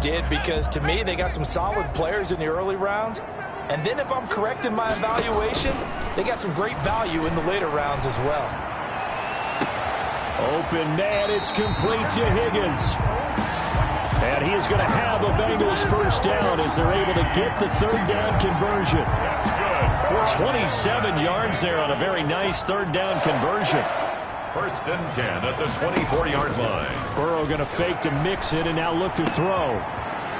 did, because to me they got some solid players in the early rounds. And then if I'm correct in my evaluation, they got some great value in the later rounds as well. Open man, it's complete to Higgins. And he is going to have a Bengals first down as they're able to get the third down conversion. 27 yards there on a very nice third down conversion. First and 10 at the 24-yard line. Burrow going to fake to mix it and now look to throw.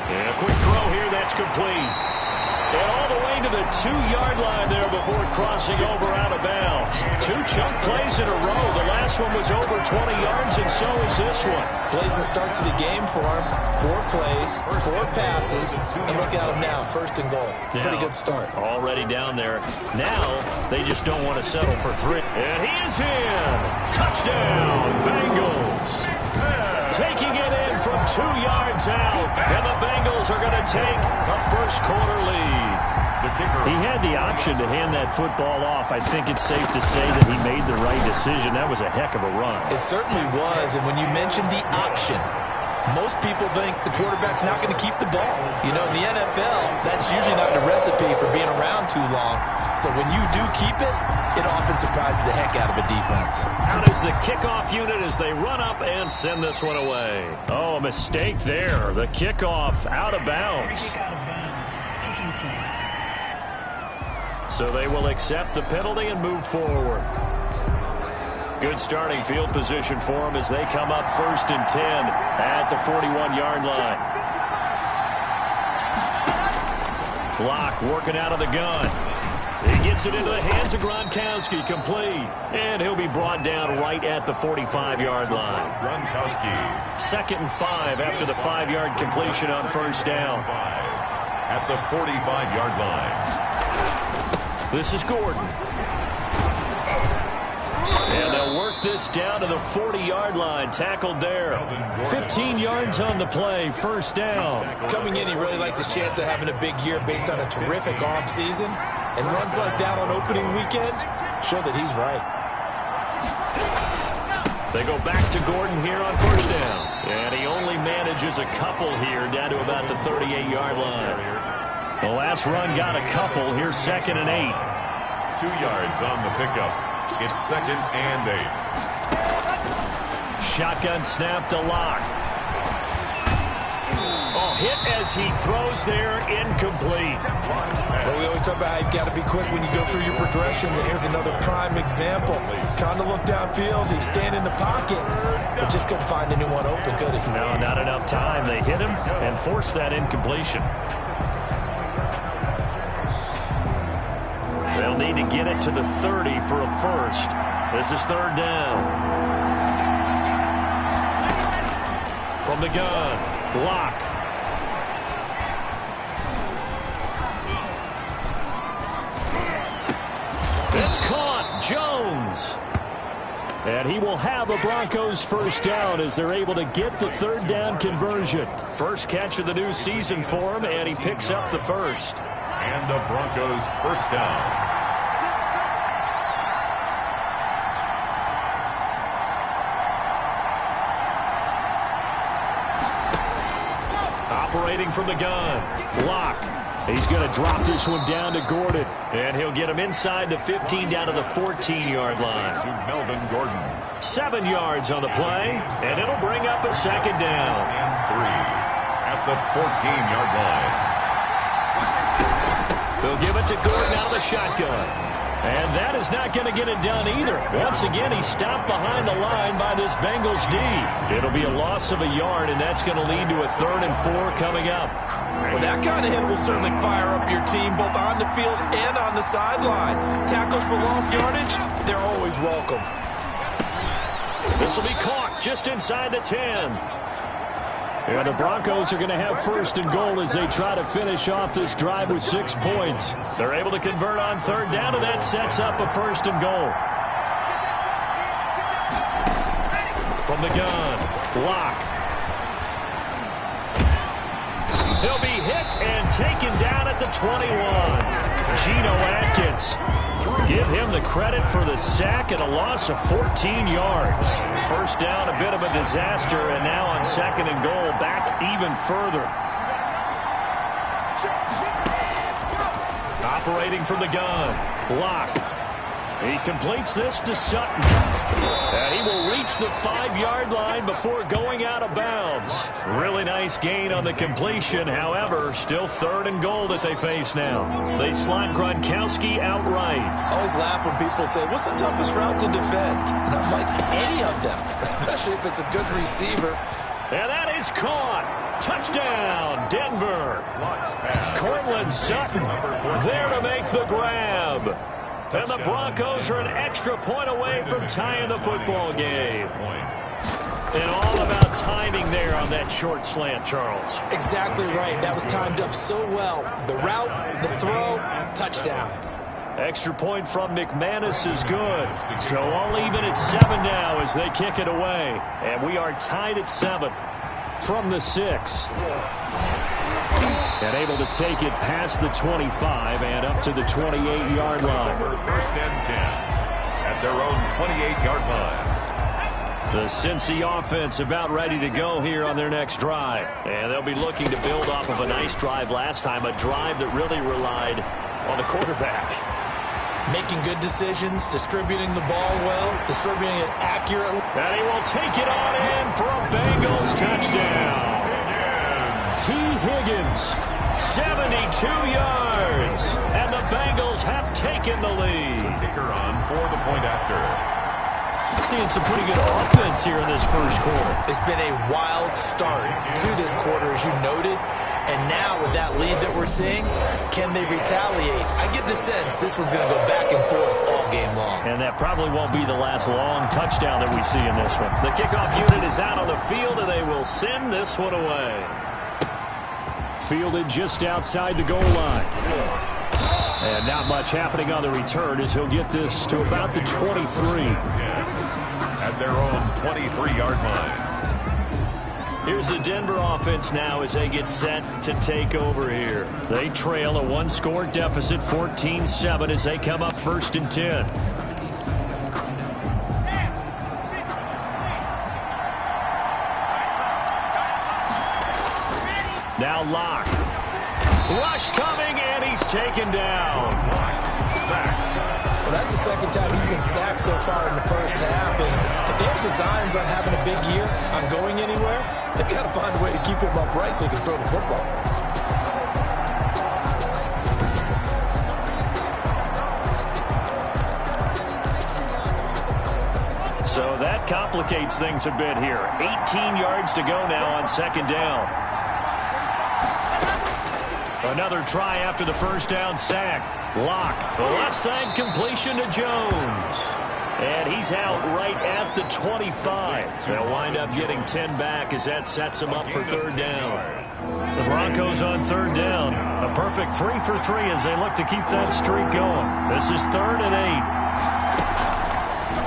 And a quick throw here, that's complete. And all the way to the 2-yard line there before crossing over out of bounds. 2 chunk plays in a row. The last one was over 20 yards, and so is this one. Blazing start to the game for him. 4 plays, 4 passes, and look at him now, first and goal. Pretty good start. Already down there. Now they just don't want to settle for 3. And he is in. Touchdown, Bengals. Taking it in from 2 yards out. And the Bengals are going to take a first-quarter lead. He had the option to hand that football off. I think it's safe to say that he made the right decision. That was a heck of a run. It certainly was, and when you mentioned the option, most people think the quarterback's not going to keep the ball. You know, in the NFL, that's usually not a recipe for being around too long. So when you do keep it, it often surprises the heck out of a defense. Out is the kickoff unit as they run up and send this one away. Oh, a mistake there. The kickoff out of bounds. Free kick out of bounds. Kicking team. So they will accept the penalty and move forward. Good starting field position for them as they come up first and 10 at the 41-yard line. Block working out of the gun. He gets it into the hands of Gronkowski, complete. And he'll be brought down right at the 45-yard line. Gronkowski. 2nd and 5 after the 5-yard completion on first down. At the 45-yard line. This is Gordon. And they'll work this down to the 40-yard line. Tackled there. 15 yards on the play. First down. Coming in, he really liked his chance of having a big year based on a terrific offseason. And runs like that on opening weekend show that he's right. They go back to Gordon here on first down. And he only manages a couple here down to about the 38-yard line. The last run got a couple. Here's 2nd and 8. 2 yards on the pickup. It's 2nd and 8. Shotgun snap to Lock. Oh, hit as he throws there, incomplete. Well, we always talk about how you've got to be quick when you go through your progressions, and here's another prime example. Trying to look downfield, he's standing in the pocket, but just couldn't find anyone open, could he? No, not enough time. They hit him and forced that incompletion. They'll need to get it to the 30 for a first. This is 3rd down. From the gun, Lock. It's caught. Jones. And he will have a Broncos first down as they're able to get the 3rd down conversion. First catch of the new season for him, and he picks up the first. And the Broncos first down. Operating from the gun. Lock. He's going to drop this one down to Gordon. And he'll get him inside the 15 down to the 14-yard line. To Melvin Gordon. 7 yards on the play. And it'll bring up a 2nd down. And 3 at the 14-yard line. They'll give it to Gordon out of the shotgun. And that is not going to get it done either. Once again, he's stopped behind the line by this Bengals D. It'll be a loss of a yard, and that's going to lead to a 3rd and 4 coming up. Well, that kind of hit will certainly fire up your team both on the field and on the sideline. Tackles for lost yardage, they're always welcome. This will be caught just inside the 10. Yeah, the Broncos are going to have 1st and goal as they try to finish off this drive with 6 points. They're able to convert on 3rd down, and that sets up a 1st and goal. From the gun, Lock. He'll be hit and taken down at the 21. Geno Atkins. Give him the credit for the sack and a loss of 14 yards. First down, a bit of a disaster, and now on 2nd and goal, back even further. Operating from the gun. Block. He completes this to Sutton. And he will reach the 5-yard line before going out of bounds. Really nice gain on the completion. However, still 3rd and goal that they face now. They slot Gronkowski outright. I always laugh when people say, what's the toughest route to defend? And I'm like, any of them, especially if it's a good receiver. And that is caught. Touchdown, Denver. Cortland Sutton there to make the grab. And the Broncos are an extra point away from tying the football game. And all about timing there on that short slant, Charles. Exactly right. That was timed up so well. The route, the throw, touchdown. Extra point from McManus is good. So all even at 7 now as they kick it away. And we are tied at 7 from the 6. And able to take it past the 25 and up to the 28-yard line. First and 10 at their own 28-yard line. The Cincy offense about ready to go here on their next drive. And they'll be looking to build off of a nice drive last time, a drive that really relied on the quarterback. Making good decisions, distributing the ball well, distributing it accurately. And he will take it on in for a Bengals touchdown. T. Higgins, 72 yards. And the Bengals have taken the lead. Kicker on for the point after. Seeing some pretty good offense here in this first quarter. It's been a wild start to this quarter, as you noted. And now with that lead that we're seeing, can they retaliate? I get the sense this one's going to go back and forth all game long. And that probably won't be the last long touchdown that we see in this one. The kickoff unit is out on the field, and they will send this one away. Fielded just outside the goal line. And not much happening on the return as he'll get this to about the 23. At their own 23-yard line. Here's the Denver offense now as they get set to take over here. They trail a 1-score deficit, 14-7, as they come up 1st and 10. Now Locke. Rush coming, and he's taken down. Well, that's the second time he's been sacked so far in the first half. And if they have designs on having a big year, on going anywhere, they've got to find a way to keep him upright so he can throw the football. So that complicates things a bit here. 18 yards to go now on 2nd down. Another try after the first down sack. Locke, the left side completion to Jones. And he's out right at the 25. They'll wind up getting 10 back as that sets them up for 3rd down. The Broncos on 3rd down. A perfect 3 for 3 as they look to keep that streak going. This is 3rd and 8.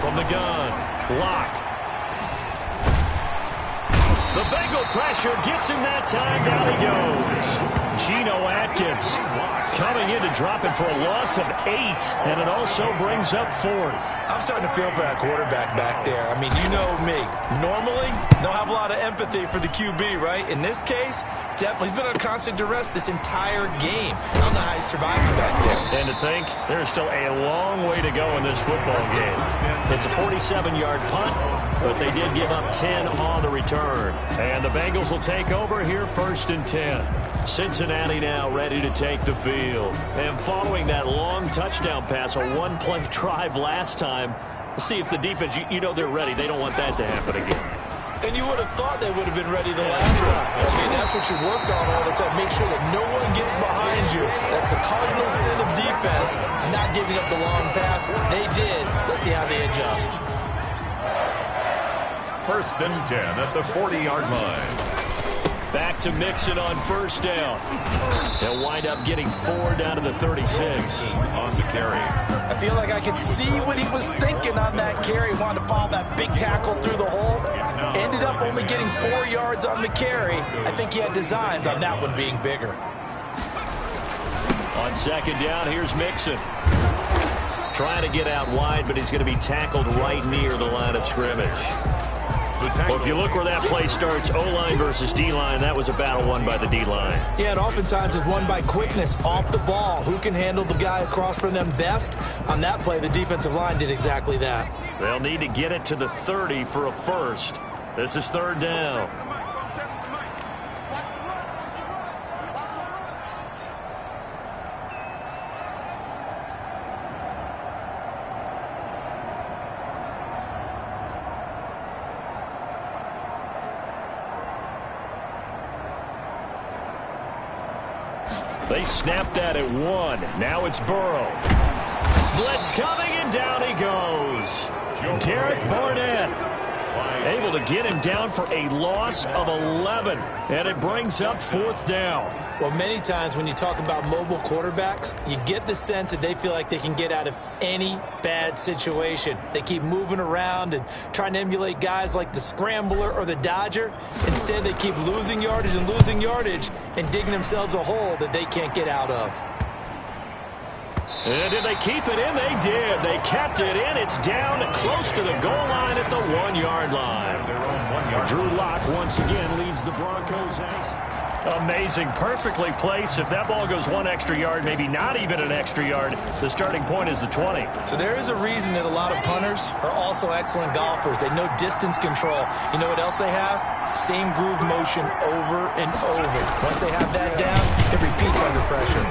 From the gun, Locke. The Bengal pressure gets him that time. Down he goes. Geno Atkins coming in to drop it for a loss of 8, and it also brings up 4th. I'm starting to feel for that quarterback back there. I mean, you know me. Normally, don't have a lot of empathy for the QB, right? In this case, definitely. He's been under constant duress this entire game. I don't know how he's surviving back there. And to think, there's still a long way to go in this football game. It's a 47-yard punt, but they did give up 10 on the return. And the Bengals will take over here 1st and 10. Cincinnati now ready to take the field. And following that long touchdown pass, a 1-play drive last time, let's see if the defense, you know they're ready. They don't want that to happen again. And you would have thought they would have been ready the last time. I mean, that's what you work on all the time. Make sure that no one gets behind you. That's the cardinal sin of defense, not giving up the long pass. They did. Let's see how they adjust. 1st and 10 at the 40-yard line. Back to Mixon on 1st down. They'll wind up getting 4 down to the 36. On the carry. I feel like I could see what he was thinking on that carry. Wanted to follow that big tackle through the hole. Ended up only getting 4 yards on the carry. I think he had designs on that one being bigger. On 2nd down, here's Mixon. Trying to get out wide, but he's going to be tackled right near the line of scrimmage. Well, if you look where that play starts, O-line versus D-line, that was a battle won by the D-line. Yeah, and oftentimes it's won by quickness off the ball. Who can handle the guy across from them best? On that play, the defensive line did exactly that. They'll need to get it to the 30 for a first. This is third down. They snapped that at 1. Now it's Burrow. Blitz coming, and down he goes. Derek Barnett able to get him down for a loss of 11. And it brings up fourth down. Well, many times when you talk about mobile quarterbacks, you get the sense that they feel like they can get out of any bad situation. They keep moving around and trying to emulate guys like the Scrambler or the Dodger. Instead, they keep losing yardage and digging themselves a hole that they can't get out of. And did they keep it in? They did. They kept it in. It's down close to the goal line at the 1-yard line. Drew Lock once again leads the Broncos out. Amazing. Perfectly placed. If that ball goes 1 extra yard, maybe not even an extra yard, the starting point is the 20. So there is a reason that a lot of punters are also excellent golfers. They know distance control. You know what else they have? Same groove motion over and over. Once they have that down, it repeats under pressure.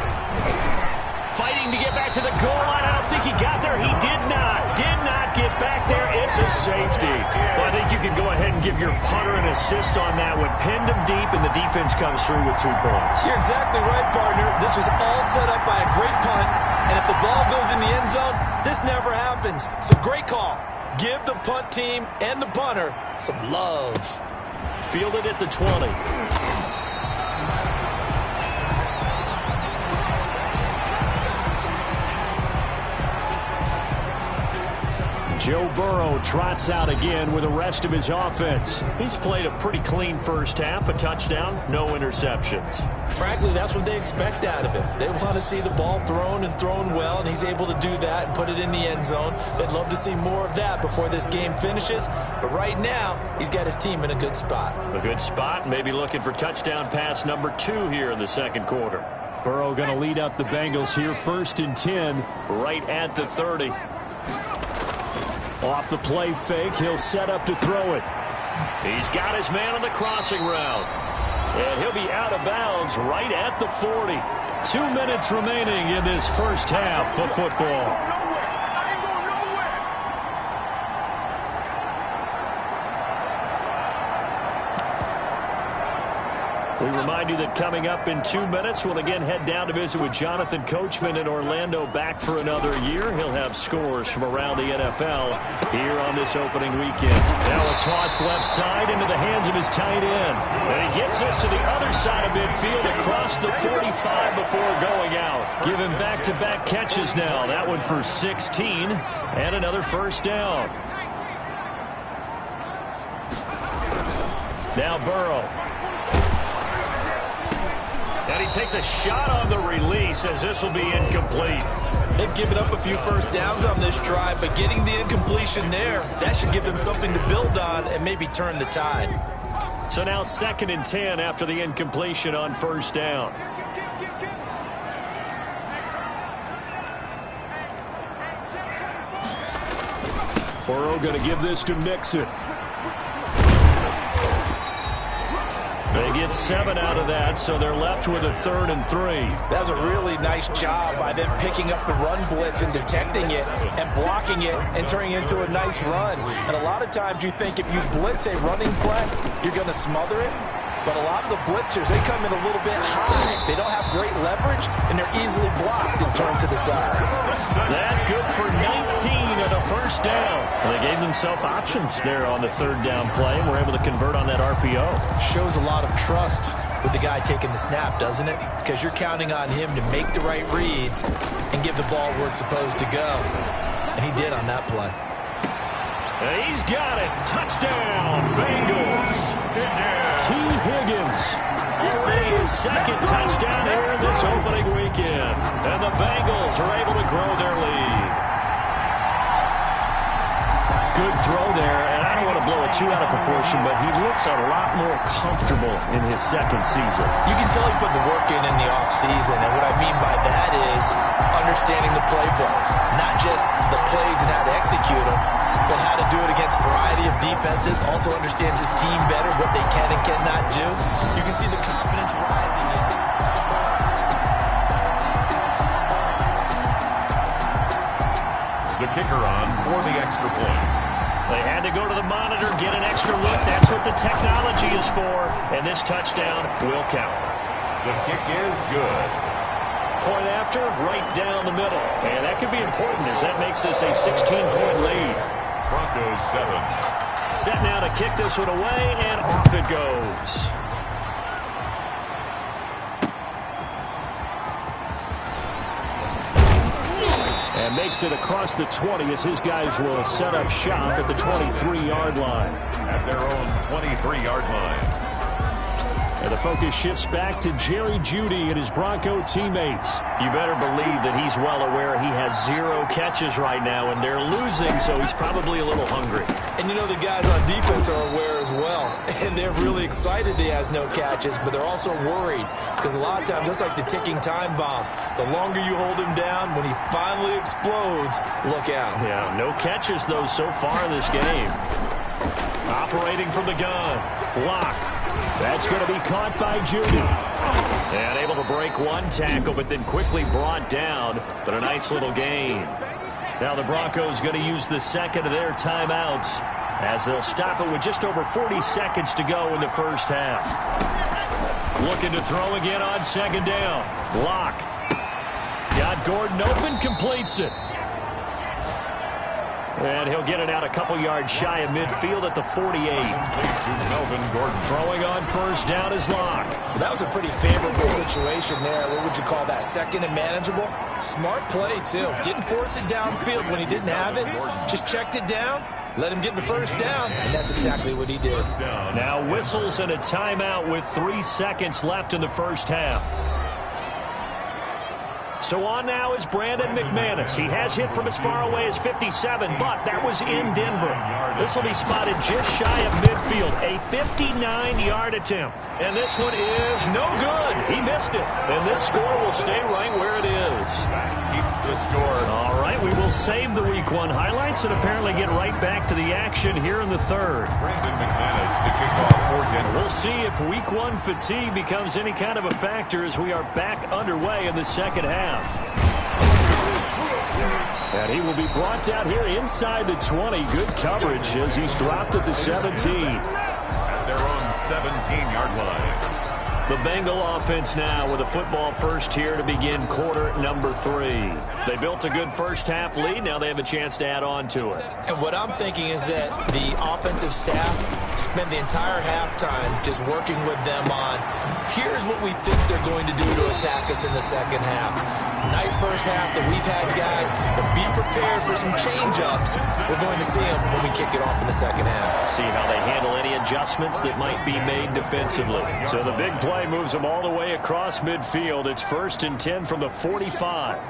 Fighting to get back to the goal line. I don't think he got there. He did not. Did not get back there. It's a safety. Well, I think you can go ahead and give your punter an assist on that one. Pinned him deep, and the defense comes through with 2 points. You're exactly right, partner. This was all set up by a great punt, and if the ball goes in the end zone, this never happens. So great call. Give the punt team and the punter some love. Fielded at the 20. Joe Burrow trots out again with the rest of his offense. He's played a pretty clean first half, a touchdown, no interceptions. Frankly, that's what they expect out of him. They want to see the ball thrown and thrown well, and he's able to do that and put it in the end zone. They'd love to see more of that before this game finishes, but right now, he's got his team in a good spot. A good spot, maybe looking for touchdown pass number 2 here in the second quarter. Burrow going to lead up the Bengals here, 1st and 10, right at the 30. Off the play fake, he'll set up to throw it. He's got his man on the crossing route. And he'll be out of bounds right at the 40. 2 minutes remaining in this first half of football. We remind you that coming up in 2 minutes, we'll again head down to visit with Jonathan Coachman in Orlando, back for another year. He'll have scores from around the NFL here on this opening weekend. Now a toss left side into the hands of his tight end. And he gets us to the other side of midfield across the 45 before going out. Give him back-to-back catches now. That one for 16 and another first down. Now Burrow. And he takes a shot on the release as this will be incomplete. They've given up a few first downs on this drive, but getting the incompletion there, that should give them something to build on and maybe turn the tide. So now 2nd and 10 after the incompletion on first down. Burrow going to give this to Mixon. They get 7 out of that, so they're left with a 3rd and 3. That was a really nice job by them picking up the run blitz and detecting it and blocking it and turning it into a nice run. And a lot of times you think if you blitz a running play, you're going to smother it. But a lot of the blitzers, they come in a little bit high. They don't have great leverage, and they're easily blocked and turned to the side. That good for 19 and a first down. Well, they gave themselves options there on the 3rd down play, and were able to convert on that RPO. Shows a lot of trust with the guy taking the snap, doesn't it? Because you're counting on him to make the right reads and give the ball where it's supposed to go. And he did on that play. And he's got it. Touchdown, Bengals. T. Higgins. Already his 2nd touchdown here in this opening weekend. And the Bengals are able to grow their lead. good throw there, and I don't want to blow it too out of proportion, but he looks a lot more comfortable in his second season. You can tell he put the work in the offseason, and what I mean by that is understanding the playbook, not just the plays and how to execute them, but how to do it against a variety of defenses, also understands his team better, what they can and cannot do. You can see the confidence rising in him. The kicker on for the extra point. They had to go to the monitor, get an extra look. That's what the technology is for, and this touchdown will count. The kick is good. Point after, right down the middle. And that could be important as that makes this a 16-point lead. Broncos 7. Set now to kick this one away, and off it goes. And makes it across the 20 as his guys will set up shop at the 23-yard line. At their own 23-yard line. And the focus shifts back to Jerry Jeudy and his Bronco teammates. You better believe that he's well aware he has 0 catches right now, and they're losing, so he's probably a little hungry. And you know the guys on defense are aware as well. And they're really excited he has no catches, but they're also worried because a lot of times that's like the ticking time bomb. The longer you hold him down, when he finally explodes, look out. Yeah, no catches, though, so far in this game. Operating from the gun. Block. That's going to be caught by Jeudy. And able to break one tackle, but then quickly brought down. But a nice little gain. Now the Broncos going to use the second of their timeouts as they'll stop it with just over 40 seconds to go in the first half. Looking to throw again on second down. Block. Got Gordon open, completes it. And he'll get it out a couple yards shy of midfield at the 48. To Melvin Gordon. Throwing on first down is Locke. Well, that was a pretty favorable situation there. What would you call that? Second and manageable? Smart play, too. Didn't force it downfield when he didn't have it. Just checked it down, let him get the first down, and that's exactly what he did. Now whistles and a timeout with 3 seconds left in the first half. So on now is Brandon McManus. He has hit from as far away as 57, but that was in Denver. This will be spotted just shy of midfield. A 59-yard attempt. And this one is no good. He missed it. And this score will stay right where it is. Keeps the score. All right, we will save the Week 1 highlights and apparently get right back to the action here in the third. Brandon McManus to kick off for Denver. We'll see if Week 1 fatigue becomes any kind of a factor as we are back underway in the second half. And he will be brought down here inside the 20. Good coverage as he's dropped at the 17. At their own 17-yard line. The Bengal offense now with a football first here to begin quarter number 3. They built a good first half lead. Now they have a chance to add on to it. And what I'm thinking is that the offensive staff spent the entire halftime just working with them on, here's what we think they're going to do to attack us in the second half. Nice first half that we've had, guys, but be prepared for some change-ups. We're going to see them when we kick it off in the second half. See how they handle any adjustments that might be made defensively. So the big play moves them all the way across midfield. It's 1st and 10 from the 45.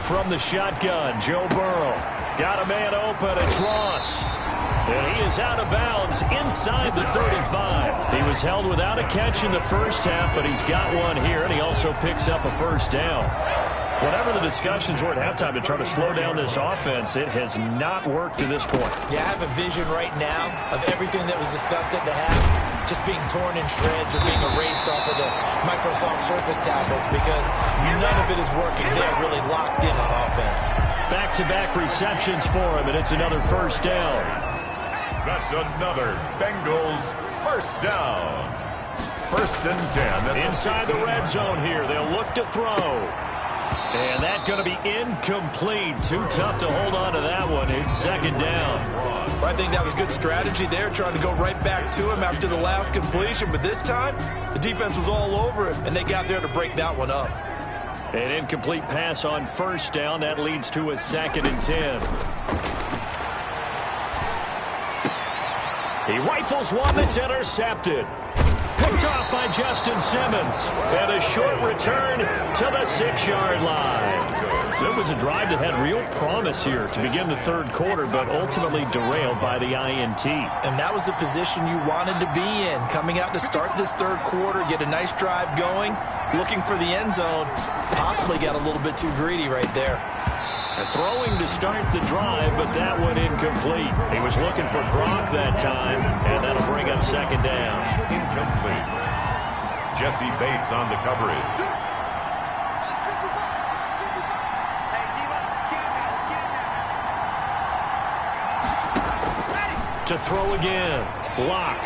From the shotgun, Joe Burrow. Got a man open, it's Ross. And he is out of bounds inside the 35. He was held without a catch in the first half, but he's got one here, and he also picks up a first down. Whatever the discussions were at halftime to try to slow down this offense, it has not worked to this point. Yeah, I have a vision right now of everything that was discussed at the half just being torn in shreds or being erased off of the Microsoft Surface tablets because none of it is working. They're really locked in on offense. Back-to-back receptions for him, and it's another first down. That's another Bengals first down. 1st and 10. Inside the red zone here. They'll look to throw. And that's going to be incomplete. Too tough to hold on to that one. It's 2nd down. Well, I think that was good strategy there, trying to go right back to him after the last completion. But this time, the defense was all over him, and they got there to break that one up. An incomplete pass on first down. That leads to a 2nd and 10. He rifles one that's intercepted. Picked off by Justin Simmons. And a short return to the 6-yard line. So it was a drive that had real promise here to begin the third quarter, but ultimately derailed by the INT. And that was the position you wanted to be in. Coming out to start this third quarter, get a nice drive going, looking for the end zone. Possibly got a little bit too greedy right there. Throwing to start the drive, but that went incomplete. He was looking for Gronk that time, and that'll bring up second down. Incomplete. Jesse Bates on the coverage. To throw again. Locke.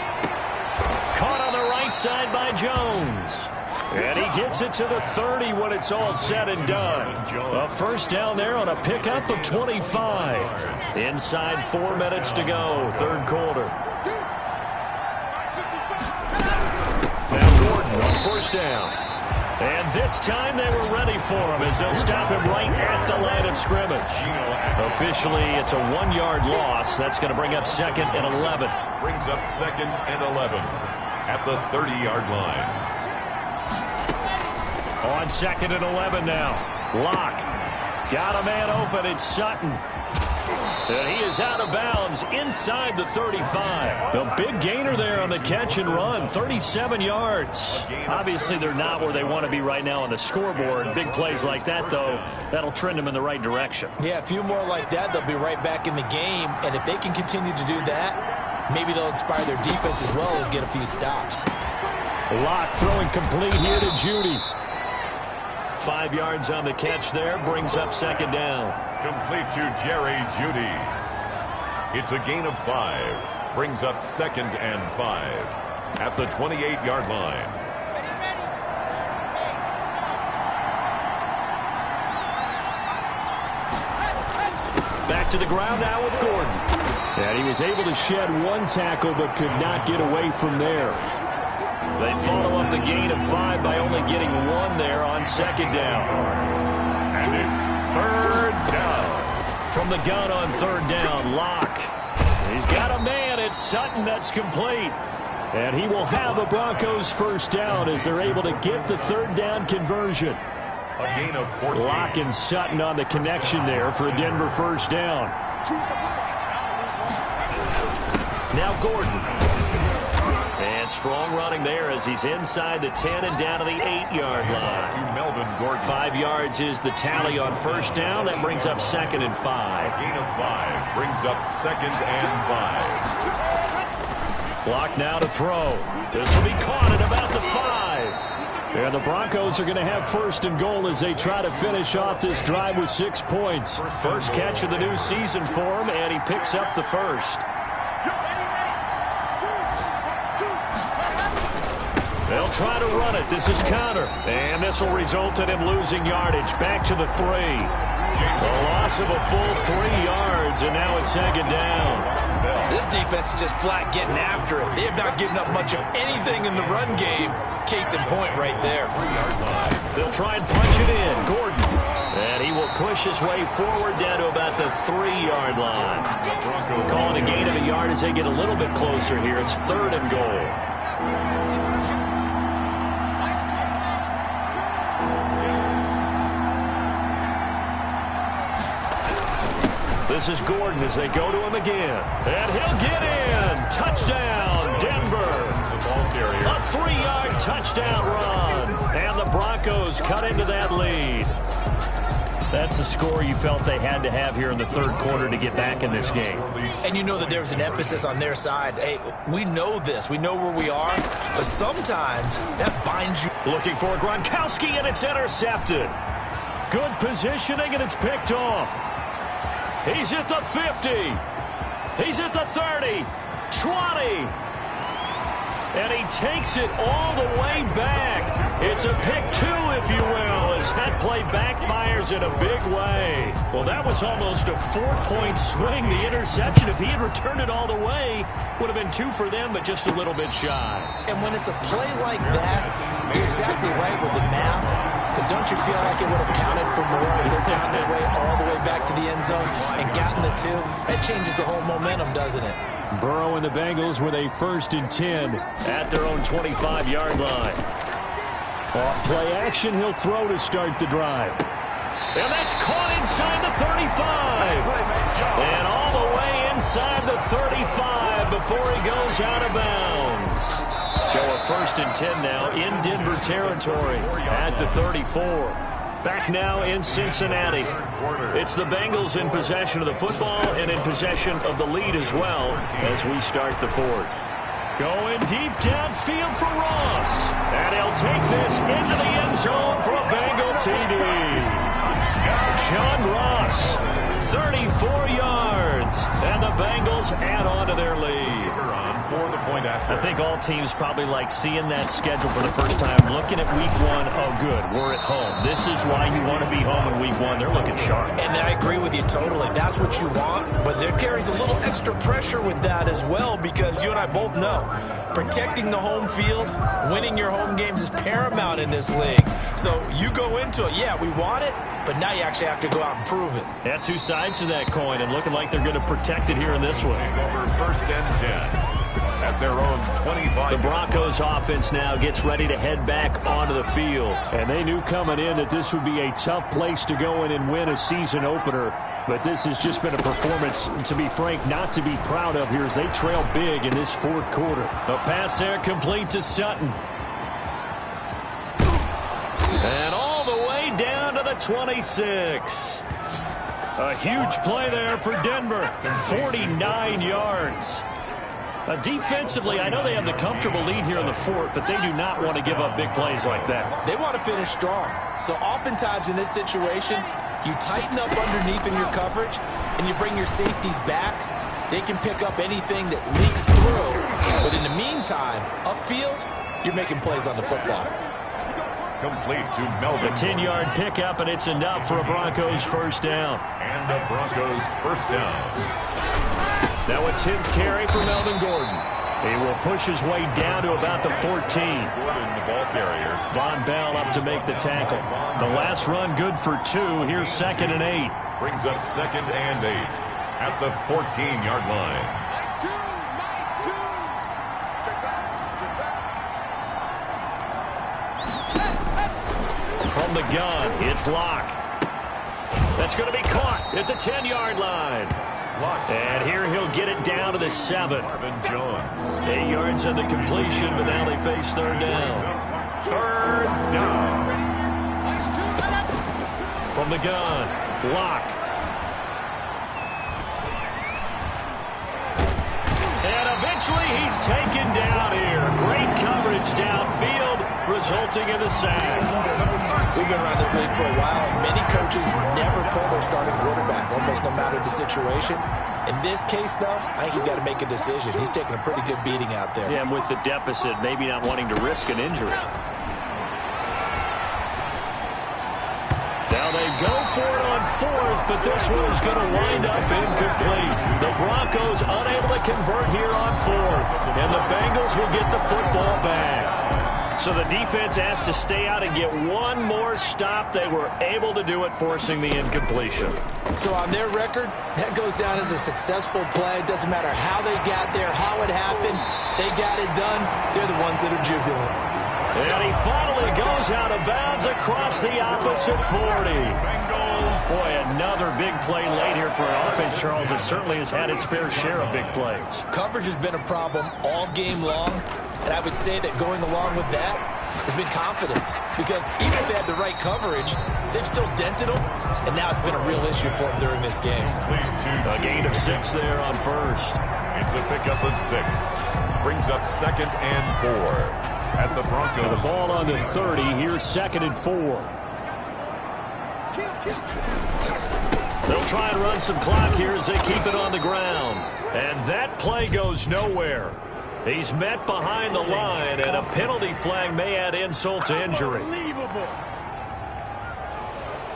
Caught on the right side by Jones. And he gets it to the 30 when it's all said and done. A first down there on a pickup of 25. Inside 4 minutes to go, third quarter. Now Gordon on first down. And this time they were ready for him as they'll stop him right at the line of scrimmage. Officially, it's a 1-yard loss. That's going to bring up second and 11. Brings up second and 11 at the 30-yard line. On second and 11 now. Locke. Got a man open. It's Sutton. And he is out of bounds inside the 35. The big gainer there on the catch and run. 37 yards. Obviously, they're not where they want to be right now on the scoreboard. Big plays like that, though, that'll trend them in the right direction. Yeah, a few more like that, they'll be right back in the game. And if they can continue to do that, maybe they'll inspire their defense as well and get a few stops. Locke throwing complete here to Judy. 5 yards on the catch there, brings up second down. Complete to Jerry Judy. It's a gain of 5. Brings up second and 5 at the 28-yard line. Back to the ground now with Gordon. And he was able to shed 1 tackle but could not get away from there. They follow up the gain of 5 by only getting 1 there on second down. And it's third down. From the gun on third down, Locke. He's got a man. It's Sutton that's complete. And he will have a Broncos first down as they're able to get the third down conversion. A gain of 14. Locke and Sutton on the connection there for a Denver first down. Now Gordon. And strong running there as he's inside the 10 and down to the 8-yard line. To Melvin Gordon. 5 yards is the tally on first down. That brings up second and 5. A gain of 5 brings up second and 5. Locke now to throw. This will be caught at about the 5. And the Broncos are going to have first and goal as they try to finish off this drive with 6 points. First catch of the new season for him, and he picks up the first. They'll try to run it. This is Connor. And this will result in him losing yardage. Back to the 3. A loss of a full 3 yards, and now it's second down. This defense is just flat getting after it. They have not given up much of anything in the run game. Case in point right there. They'll try and punch it in. Gordon. And he will push his way forward down to about the 3-yard line. We're calling a gain of a yard as they get a little bit closer here. It's third and goal. This is Gordon as they go to him again. And he'll get in. Touchdown, Denver. A 3-yard touchdown run. And the Broncos cut into that lead. That's a score you felt they had to have here in the third quarter to get back in this game. And you know that there was an emphasis on their side. Hey, we know this. We know where we are. But sometimes that binds you. Looking for Gronkowski, and it's intercepted. Good positioning, and it's picked off. He's at the 50. He's at the 30. 20. And he takes it all the way back. It's a pick 2, if you will, as that play backfires in a big way. Well, that was almost a 4-point swing. The interception, if he had returned it all the way, would have been 2 for them, but just a little bit shy. And when it's a play like that, you're exactly right with the math. But don't you feel like it would have counted for more if they found their way all the way back to the end zone and gotten the 2? That changes the whole momentum, doesn't it? Burrow and the Bengals with a 1st and 10 at their own 25-yard line. Off play action, he'll throw to start the drive. And that's caught inside the 35. And all the way inside the 35 before he goes out of bounds. So a 1st and 10 now in Denver territory at the 34. Back now in Cincinnati. It's the Bengals in possession of the football and in possession of the lead as well as we start the 4th. Going deep downfield for Ross. And he'll take this into the end zone for a Bengal TD. John Ross, 34 yards. And the Bengals add on to their lead. I think all teams probably like seeing that schedule for the first time, looking at week 1. Oh, good, we're at home. This is why you want to be home in week 1. They're looking sharp. And I agree with you totally. That's what you want, but there carries a little extra pressure with that as well, because you and I both know protecting the home field, winning your home games is paramount in this league. So you go into it, yeah, we want it, but now you actually have to go out and prove it. Yeah, two sides to that coin, and looking like they're going to protect it here in this one. Over 1st and 10. At their own 25. The Broncos offense now gets ready to head back onto the field. And they knew coming in that this would be a tough place to go in and win a season opener. But this has just been a performance, to be frank, not to be proud of here as they trail big in this 4th quarter. The pass there complete to Sutton. And all the way down to the 26. A huge play there for Denver. 49 yards. Defensively, I know they have the comfortable lead here in the 4th, but they do not want to give up big plays like that. They want to finish strong. So oftentimes in this situation, you tighten up underneath in your coverage, and you bring your safeties back. They can pick up anything that leaks through. But in the meantime, upfield, you're making plays on the football. Complete to Melvin. A 10-yard pickup, and it's enough for a Broncos 1st down. And the Broncos 1st down. Now a 10th carry for Melvin Gordon. He will push his way down to about the 14. Gordon, the ball carrier. Von Bell up to make the tackle. The last run good for 2. Here's 2nd and 8. Brings up 2nd and 8 at the 14-yard line. From the gun, it's Locke. That's going to be caught at the 10-yard line. And here he'll get it down to the 7. Marvin Jones. 8 yards on the completion, but now they face 3rd down. 3rd down. From the gun, Locke. And eventually he's taken down here. Great coverage downfield, resulting in the sack. We've been around this league for a while. Many coaches never pull their starting quarterback, almost no matter the situation. In this case, though, I think he's got to make a decision. He's taking a pretty good beating out there. Yeah, and with the deficit, maybe not wanting to risk an injury. Now they go for it on 4th, but this one is going to wind up incomplete. The Broncos unable to convert here on 4th, and the Bengals will get the football back. So the defense asked to stay out and get one more stop. They were able to do it, forcing the incompletion. So on their record, that goes down as a successful play. It doesn't matter how they got there, how it happened. They got it done. They're the ones that are jubilant. And he finally goes out of bounds across the opposite 40. Boy, another big play late here for an offense, Charles, that certainly has had its fair share of big plays. Coverage has been a problem all game long, and I would say that going along with that has been confidence. Because even if they had the right coverage, they've still dented them, and now it's been a real issue for them during this game. A gain of 6 there on 1st. It's a pickup of 6. Brings up 2nd and 4. At the Broncos. The ball on the 30. Here's 2nd and 4. They'll try and run some clock here as they keep it on the ground. And that play goes nowhere. He's met behind the line, and a penalty flag may add insult to injury.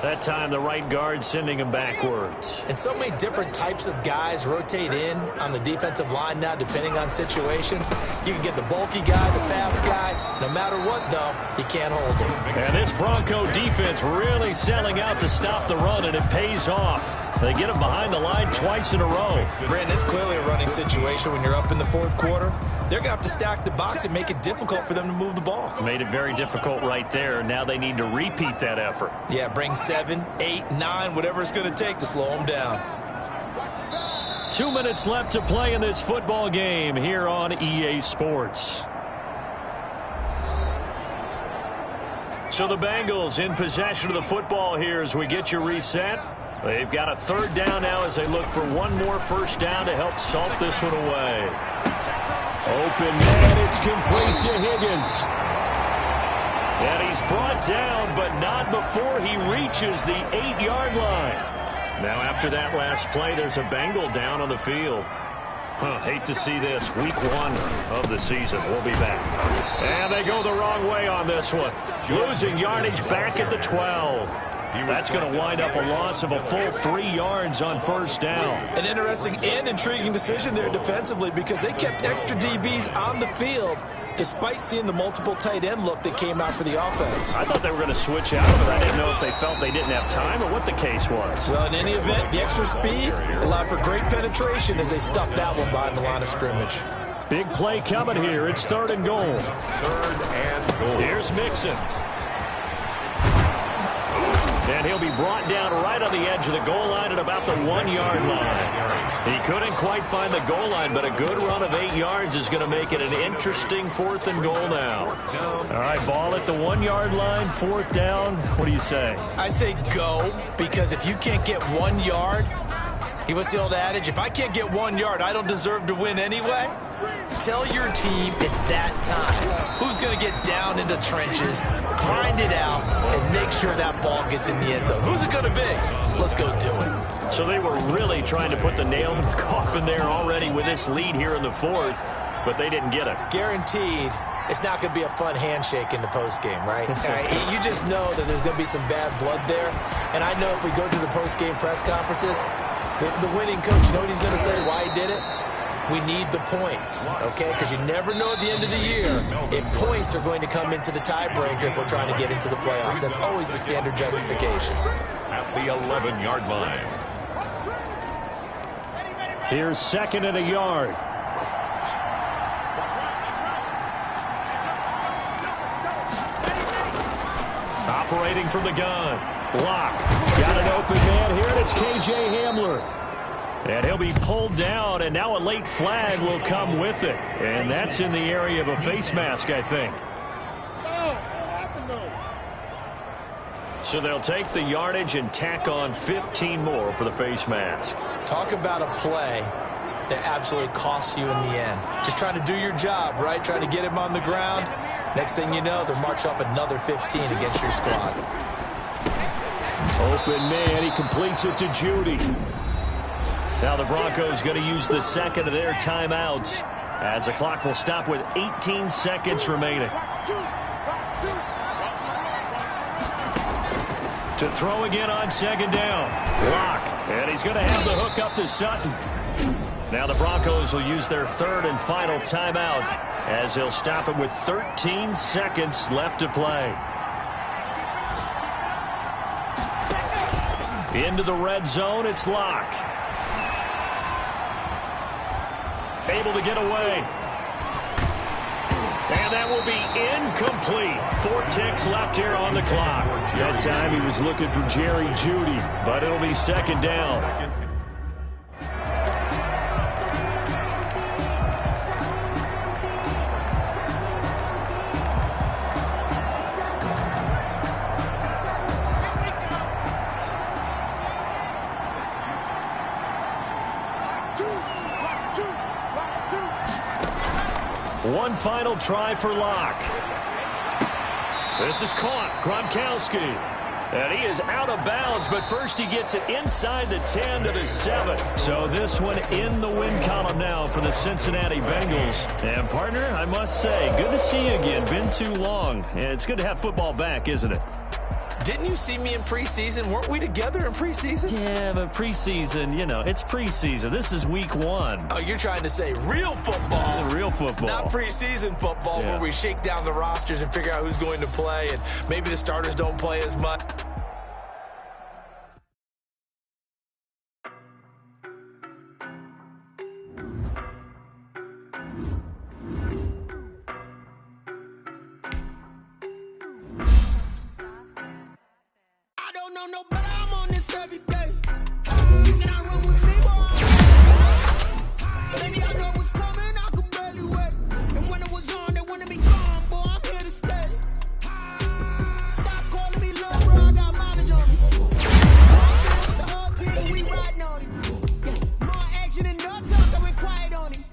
That time, the right guard sending him backwards. And so many different types of guys rotate in on the defensive line now, depending on situations. You can get the bulky guy, the fast guy. No matter what, though, you can't hold them. And this Bronco defense really selling out to stop the run, and it pays off. They get him behind the line twice in a row. Brandon, it's clearly a running situation when you're up in the fourth quarter. They're going to have to stack the box and make it difficult for them to move the ball. Made it very difficult right there. Now they need to repeat that effort. Yeah, bring 7, 8, 9, whatever it's going to take to slow them down. 2 minutes left to play in this football game here on EA Sports. So the Bengals in possession of the football here as we get you reset. They've got a third down now as they look for one more first down to help salt this one away. Open man, it's complete to Higgins. And he's brought down, but not before he reaches the 8-yard line. Now after that last play, there's a Bengal down on the field. Hate to see this. Week 1 of the season. We'll be back. And they go the wrong way on this one. Losing yardage back at the 12. That's going to wind up a loss of a full 3 yards on first down. An interesting and intriguing decision there defensively because they kept extra DBs on the field despite seeing the multiple tight end look that came out for the offense. I thought they were going to switch out of it. I didn't know if they felt they didn't have time or what the case was. Well, in any event, the extra speed allowed for great penetration as they stuffed that one behind the line of scrimmage. Big play coming here. It's 3rd and goal. 3rd and goal. Here's Mixon. And he'll be brought down right on the edge of the goal line at about the 1-yard line. He couldn't quite find the goal line, but a good run of 8 yards is going to make it an interesting 4th and goal now. All right, ball at the 1-yard line, 4th down. What do you say? I say go, because if you can't get 1 yard, what's the old adage? If I can't get 1 yard, I don't deserve to win anyway. Tell your team it's that time. Who's going to get down into trenches, grind it out, and make sure that ball gets in the end zone? Who's it going to be? Let's go do it. So they were really trying to put the nail in the coffin there already with this lead here in the 4th, but they didn't get it. Guaranteed, it's not going to be a fun handshake in the postgame, right? You just know that there's going to be some bad blood there. And I know if we go to the postgame press conferences, the winning coach, you know what he's going to say, why he did it? We need the points, okay? Because you never know at the end of the year if points are going to come into the tiebreaker if we're trying to get into the playoffs. That's always the standard justification. At the 11-yard line. Here's 2nd and a yard. Operating from the gun. Block. Got an open man here, and it's K.J. Hamler. And he'll be pulled down, and now a late flag will come with it. And that's in the area of a face mask, I think. So they'll take the yardage and tack on 15 more for the face mask. Talk about a play that absolutely costs you in the end. Just trying to do your job, right? Trying to get him on the ground. Next thing you know, they'll march off another 15 against your squad. Open man, he completes it to Judy. Now the Broncos going to use the 2nd of their timeouts as the clock will stop with 18 seconds remaining. To throw again on 2nd down. Block. And he's going to have the hook up to Sutton. Now the Broncos will use their 3rd and final timeout as they'll stop it with 13 seconds left to play. Into the red zone, it's Locke. Able to get away. And that will be incomplete. 4 ticks left here on the clock. That time he was looking for Jerry Jeudy, but it'll be 2nd down. One final try for Locke. This is caught. Gronkowski. And he is out of bounds, but first he gets it inside the 10 to the 7. So this one in the win column now for the Cincinnati Bengals. And, partner, I must say, good to see you again. Been too long. And it's good to have football back, isn't it? Didn't you see me in preseason? Weren't we together in preseason? Yeah, but preseason, you know, it's preseason. This is week 1. Oh, you're trying to say real football. Real football. Not preseason football where we shake down the rosters and figure out who's going to play, and maybe the starters don't play as much. I don't know no better, I'm on this every day. You cannot run with me, boy. Baby, I know what's coming, I could barely wait. And when it was on, they wanted me gone, boy, I'm here to stay. Stop calling me love, bro, I got mileage on me. With the whole team, we riding on him. Yeah, more action and no talk, I went quiet on him.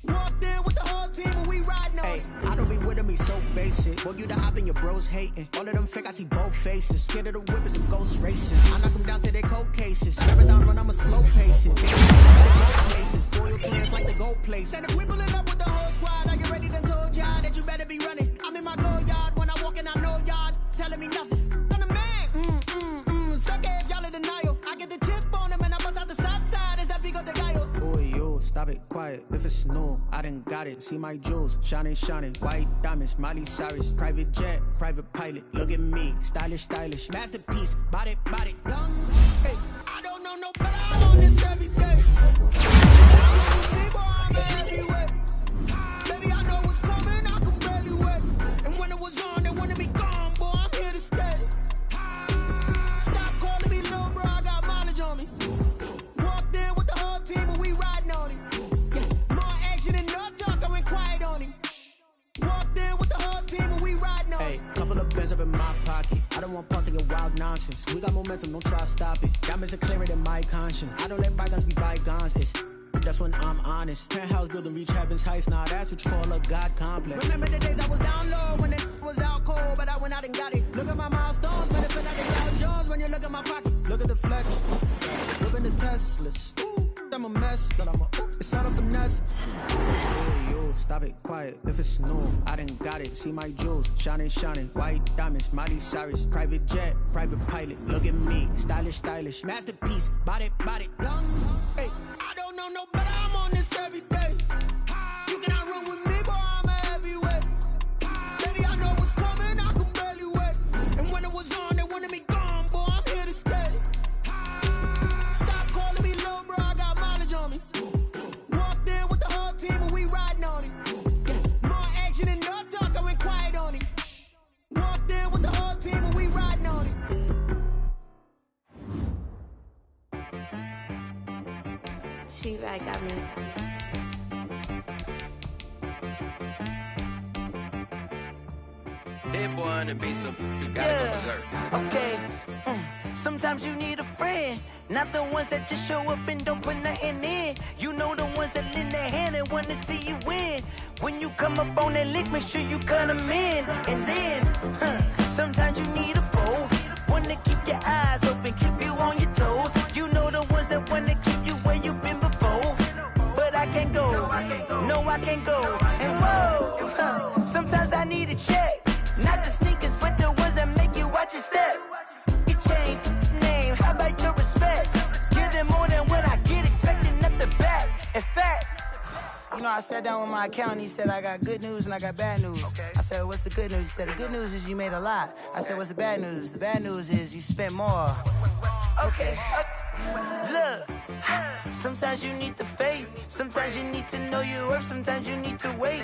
Walked in with the whole team, and we riding on him. I don't be with him, he's so basic. Boy, you the op and your bros hating. All of them fake, I see both faces. Scared of the whip and some ghost racing. I knock them down to their cold cases. Marathon run, I'm a slow pacing. Places, foil plans like the gold place. And if we pulling up with the whole squad, I get ready to told y'all that you better be running. I'm in my go yard, when I walk in, I know y'all telling me nothing. I'm the man, suck it, y'all in denial. I get the chip on him and I bust out the south side, is that big of the guy? Boy, you, stop it, quiet. If it's new, I done got it. See my jewels, shining, white diamonds, Miley Cyrus. Private jet, private pilot, look at me. Stylish, masterpiece, body, young. Hey, I don't know no better, I'm on this every day. Baby, I know what's coming, I could barely wait. And when it was on, they wanted me gone, boy, I'm here to stay. Stop calling me little bro, I got mileage on me. Walked in with the whole team and we riding on him. Yeah, more action and no talk, I went quiet on him. Walked in with the whole team and we riding on him. Couple of bands up in my pocket. I don't want pulse to get wild nonsense. We got momentum, don't try to stop it. Diamonds are clearer than my conscience. I don't let bygones be bygones. That's when I'm honest. Penthouse building, reach heaven's heights. Nah, that's what you call a God complex. Remember the days I was down low when it was out cold, but I went out and got it. Look at my milestones, but it feel like it's Dow Jones when you look at my pocket. Look at the flex, whipping the Teslas. I'm a mess, but it's all a finesse. Hey, yo, stop it, quiet. If it's new, I done got it. See my jewels, shining, white diamonds, Miley Cyrus. Private jet, private pilot, look at me. Stylish, masterpiece, body, young. Hey, I don't know no better, I'm on this every day. You cannot run with me, boy, I'm a heavyweight. Baby, I know what's coming, I could barely wait. And when it was on, they wanted me gone, boy, I'm here to stay. Stop calling me little bro, I got mileage on me. Walked in with the whole team and we riding on him. Yeah, more action and no talk, I went quiet on him. Walked in with the whole team and we riding on him. She-Rag got me. Hit boy on the beat, so you gotta go berserk. Okay. Sometimes you need a friend, not the ones that just show up and don't put nothing in. You know the ones that lend their hand and wanna see you win. When you come up on that lick, make sure you cut them in. And then, sometimes you need a foe, one to keep your eyes open, keep you on your toes. You know the ones that wanna keep you where you've been before. But I can't go, no I can't go. And whoa, sometimes I need a check, not the sneakers, but the ones that make you watch your step. You change name, how about your respect? Give them more than what I get, expecting up the back. In fact, you know, I sat down with my accountant, he said I got good news and I got bad news. I said, what's the good news? He said, the good news is you made a lot. I said, what's the bad news? The bad news is you spent more. Okay. Look, sometimes you need the faith, sometimes you need to know your worth, sometimes you need to wait.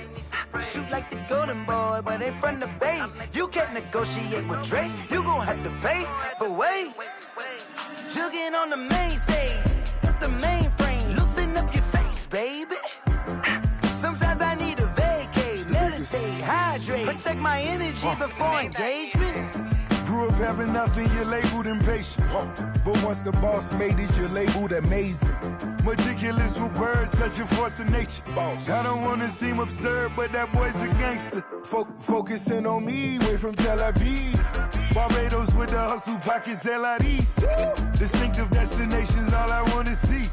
Shoot like the golden boy, but ain't from the bay. You can't negotiate with Drake, you gon' have to pay. But wait, jugging on the main stage, with the mainframe, loosen up your face, baby. Sometimes I need a vacate, meditate, hydrate, protect my energy before engagement. Grew up having nothing, you're labeled impatient. But once the boss made it, you're labeled amazing. Meticulous with words, such a force of nature. I don't wanna seem absurd, but that boy's a gangster. Focusing on me, way from Tel Aviv. Barbados with the hustle pockets, LIDs. Distinctive destinations, all I wanna see.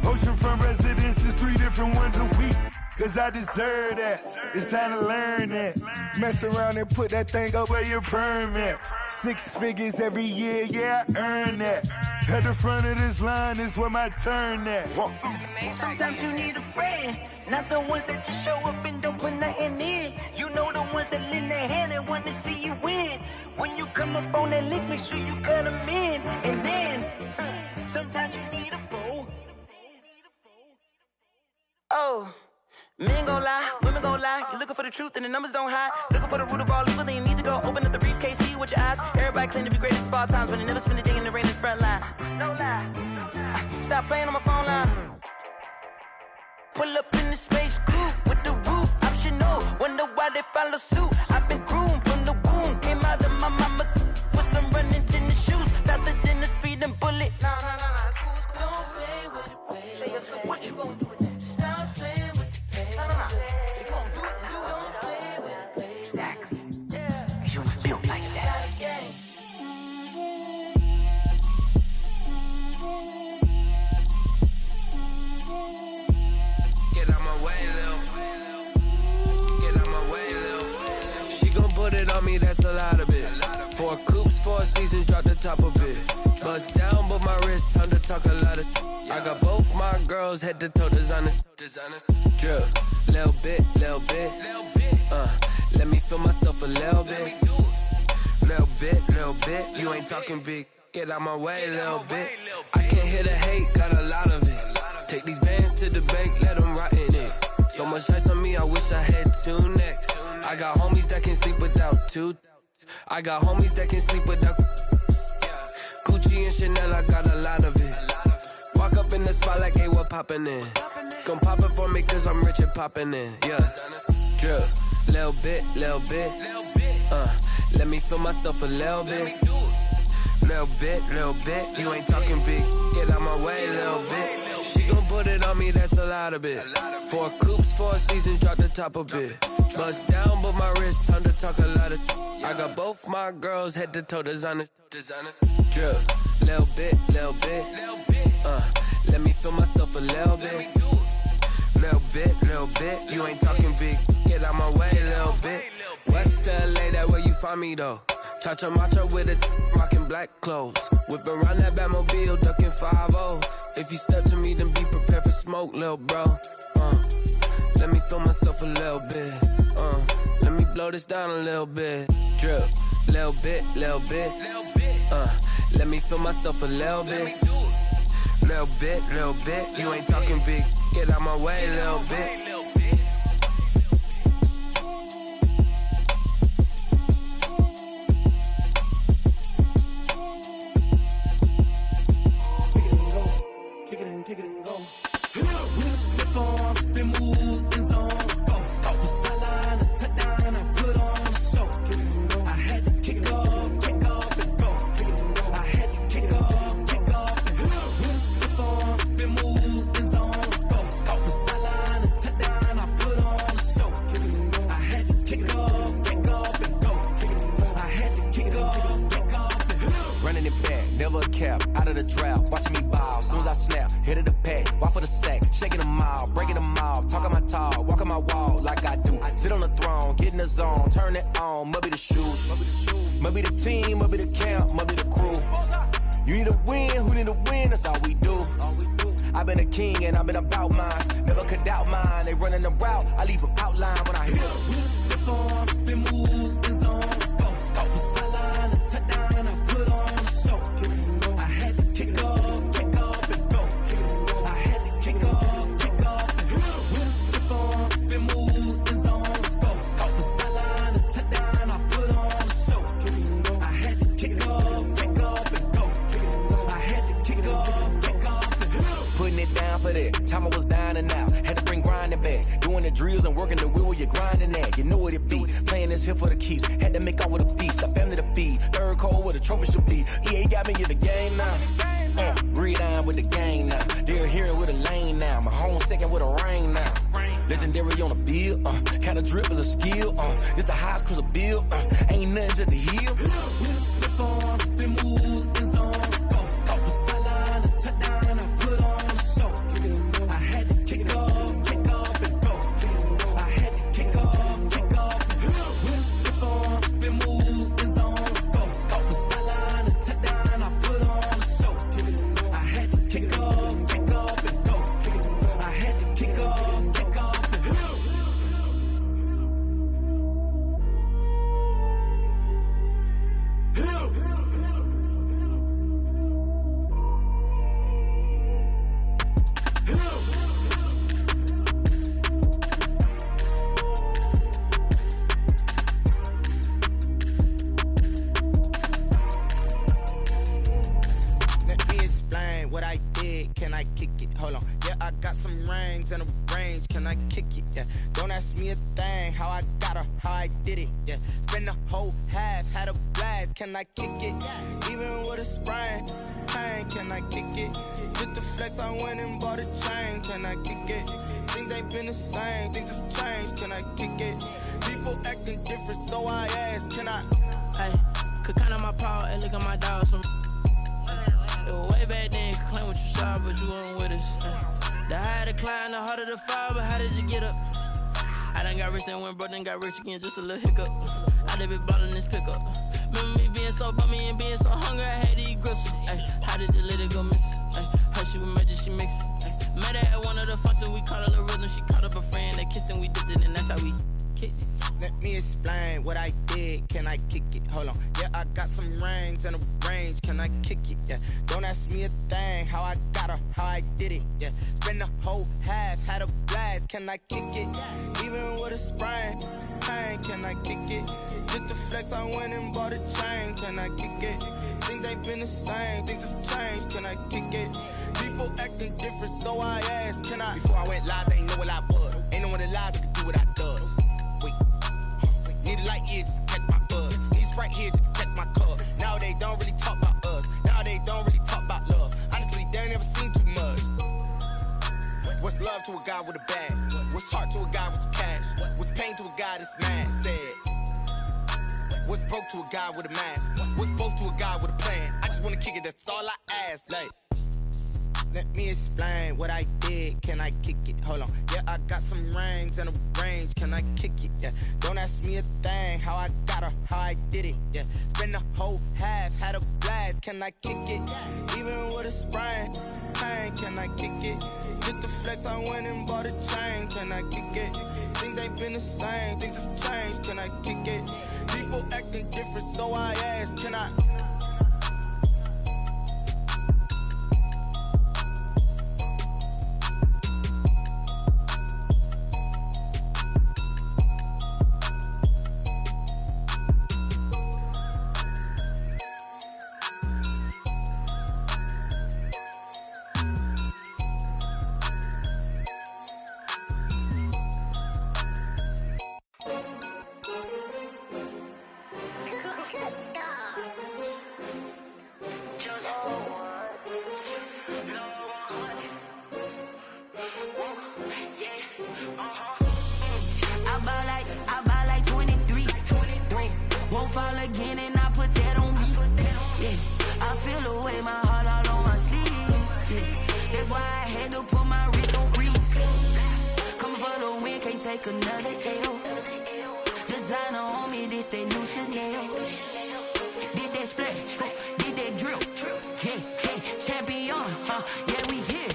Oceanfront residences, 3 different ones a week. Cause I deserve that, it's time to learn that. Mess around and put that thing up where your perm at. 6 figures every year, yeah, I earn that. At the front of this line is where my turn at. Sometimes you need a friend, not the ones that just show up and don't put nothing in. You know the ones that lend their hand and want to see you win. When you come up on that lick, make sure you cut them in. And then, sometimes you need a fool. Oh, men gon' lie, women gon' lie. You're looking for the truth and the numbers don't hide. Looking for the root of all evil, then you need to go open up the briefcase, see with your eyes. Everybody claim to be greatest of all times, but they never spend a day in the rain in the front line. No lie. Stop playing on my phone line. Pull up in the space coupe with the roof optional. Wonder why they follow suit. I've been groomed from the womb. Came out of my mama with some running tennis shoes. Faster than the speeding bullet. Nah, it's cool, it's cool. Don't play with it, baby. Say what you gon' do with it? Stop playing with it, baby. Nah. If you gon' do it, you don't play with it, baby. Exactly. Yeah. Cause you ain't built like that. Get out my way, Lil. Get out my way, Lil. She gon' put it on me, that's a lot of it. 4 coops, 4 seasons, drop the top of it. Bust down, but my wrist, time to talk a lot of. I got both my girls, head to toe designer. Drip, little bit. Let me feel myself a little bit. Little bit, you ain't talking big. Get out my way, little bit. I can't hear the hate, got a lot of it. Take these bands to the bank, let them rot in it. So much ice on me, I wish I had 2 necks. I got homies that can sleep without 2. I got homies that can sleep without Gucci and Chanel, I got a lot of it. Walk up in the spot like, hey, what poppin' in? Gon' pop it for me cause I'm rich and poppin' in, yeah. Drip, little bit. Let me feel myself a little bit. Little bit, you ain't talking big. Get out my way, little bit. She gon' put it on me, that's a lot of it. 4 coops, 4 seasons, drop the top a bit. Bust down, but my wrist, time to talk a lot of. I got both my girls, head to toe designer. Drip, little bit. Let me feel myself a little bit. Little bit, you ain't talking big. Get out my way, little bit. West LA, that where you find me though. Chacha macha with a rockin' black clothes. Whip around that Batmobile, ducking 5-0. If you step to me, then be prepared for smoke, lil' bro. Let me feel myself a little bit. Let me blow this down a little bit. Drip, little bit. Let me feel myself a little bit. Little bit, you ain't talking big. Get out my way, little bit. Pick it and go. With a stiff arm, spin move in zones. Go. From sideline to touchdown, I put on a show. I had to kick off and go. I had to kick off and go. With a stiff arm, spin move in zones. Go. From sideline to touchdown, I put on a show. I had to kick off and go. I had to kick off and go. Running it back, never a cap, out of the drought. Watch me ball, soon as I snap, hit of the pack, walk for the sack, shaking them all, breaking them all, talking my talk, walking my wall like I do. Sit on the throne, get in the zone, turn it on, must be the shoes, must be the team, must be the camp, must be the crew. You need a win, who need a win, that's all we do. I've been a king and I've been about mine, never could doubt mine, they running the route, I leave them outline when I hit them. With a stiff arm, spin move in zones, go. From sideline to touchdown, I put on a show. I had to kick off and go. I had to kick off and go. With a stiff arm, spin move in zones, go. From sideline to touchdown, I put on a show. I had to kick off and go. I had to kick off and go. Putting it down for that, time I was down and out, had to bring grinding back, doing the drills and working the wheel where you're grinding at, you know what it be, playing this here for the keeps, had to make out with a feast, a family to feed, third cold where the trophy should be, EA got me in the game now, read on with the game now, they're hearing with a lane now, my home second with a rain now, legendary on the field, kind of drip is a skill, it's the highest cruiser bill, ain't nothing just to heal. With a stiff arm, spin move in zones, go. From sideline to touchdown, I put on a show. I had to kick off and go. I had to kick off and go. With a stiff arm, spin move in zones, go. From rings and a range, can I kick it? Yeah. Don't ask me a thing, how I got her, how I did it. Yeah. Spend the whole half, had a blast, can I kick it? Even with a sprain, pain, can I kick it? Just the flex, I went and bought a chain, can I kick it? Things ain't been the same, things have changed, can I kick it? People acting different, so I ask, can I? Hey, could count on my power and look at my dogs from. It was way back then, could claim what you saw, but you weren't with us. The higher the climb, the harder the fall, but how did you get up? I done got rich and went broke, then got rich again, just a little hiccup. I done been ballin' this pickup. Remember me being so bummy and being so hungry, I had to eat gristle. Ay, how did the little go miss? Ay, her she was magic, she mixed. Ay, met her at one of the functions, we caught a little rhythm. She caught up a friend, they kissed and we dipped it, and that's how we kicked it. Let me explain what I did, can I kick it? Hold on, yeah, I got some rings and a range, can I kick it? Yeah, don't ask me a thing, how I got her, how I did it. Yeah, spend the whole half, had a blast, can I kick it? Even with a sprain, pain, can I kick it? Just the flex, I went and bought a chain, can I kick it? Things ain't been the same, things have changed, can I kick it? People acting different, so I asked, can I? Before I went live, they ain't know what I was. Ain't no one alive that could do what I does. Wait. Need a light year just to catch my buzz. Need Sprite here just to catch my cup. Now they don't really talk about us. Now they don't really talk about love. Honestly, they ain't never seen too much. What's love to a guy with a bag? What's heart to a guy with some cash? What's pain to a guy that's mad? Said. What's broke to a guy with a mask? What's both to a guy with a plan? I just wanna kick it, that's all I ask. Like, let me explain what I did, can I kick it? Hold on, yeah, I got some rings and a range, can I kick it? Yeah, don't ask me a thing, how I got her, how I did it. Yeah, spend the whole half, had a blast, can I kick it? Even with a sprain, pain, can I kick it? Just the flex, I went and bought a chain, can I kick it? Things ain't been the same, things have changed, can I kick it? People acting different, so I ask, can I? Fall again and I put that on me. Yeah, I feel the way, my heart all on my sleeve. Yeah, that's why I had to put my wrist on freeze. Coming for the win, can't take another L. Designer on me, this that new Chanel. Did that splash, did that drill. Yeah, champion, yeah, we here.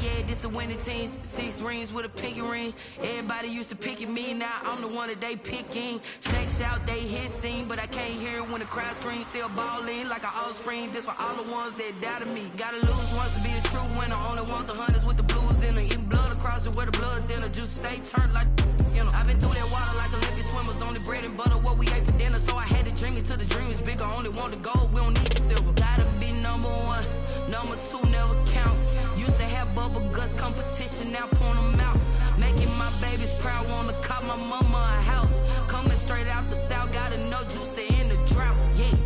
Yeah, this the winning teams. 6 rings with a pinky ring. Everybody used to pick at me, now I'm the one that they picking. Snakes out, they hit scene, but I can't hear it when the crowd screams. Still ballin' like an offspring. This for all the ones that doubted me. Gotta lose once to be a true winner. Only want the hunters with the blues in it. Eating blood across it where the blood dinner. Juice stay turned like, you know. I've been through that water like Olympic swimmers. Only bread and butter, what we ate for dinner. So I had to dream it till the dream is bigger. Only want the gold, we don't need the silver. Gotta be number 1, number 2 never count. Used to have bubble guts competition, now point them out. Making my babies proud, wanna cop my mama a house. Coming straight out the south, gotta know juice to end the drought. Yeah,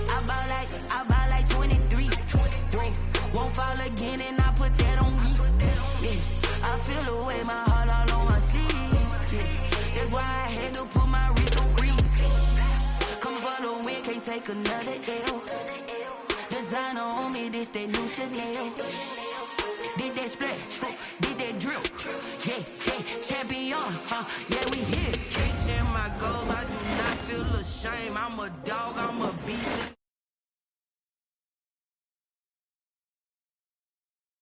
I bought like 23. Won't fall again and I put that on me. Yeah, I feel the way, my heart all on my sleeve. Yeah, that's why I had to put my wrist on freeze. Coming for the win, can't take another L. Designer on me, this that new Chanel. Did that splash, did that drill. Yeah, champion, yeah, we here. Reaching my goals, I do not feel ashamed. I'm a dog, I'm a beast.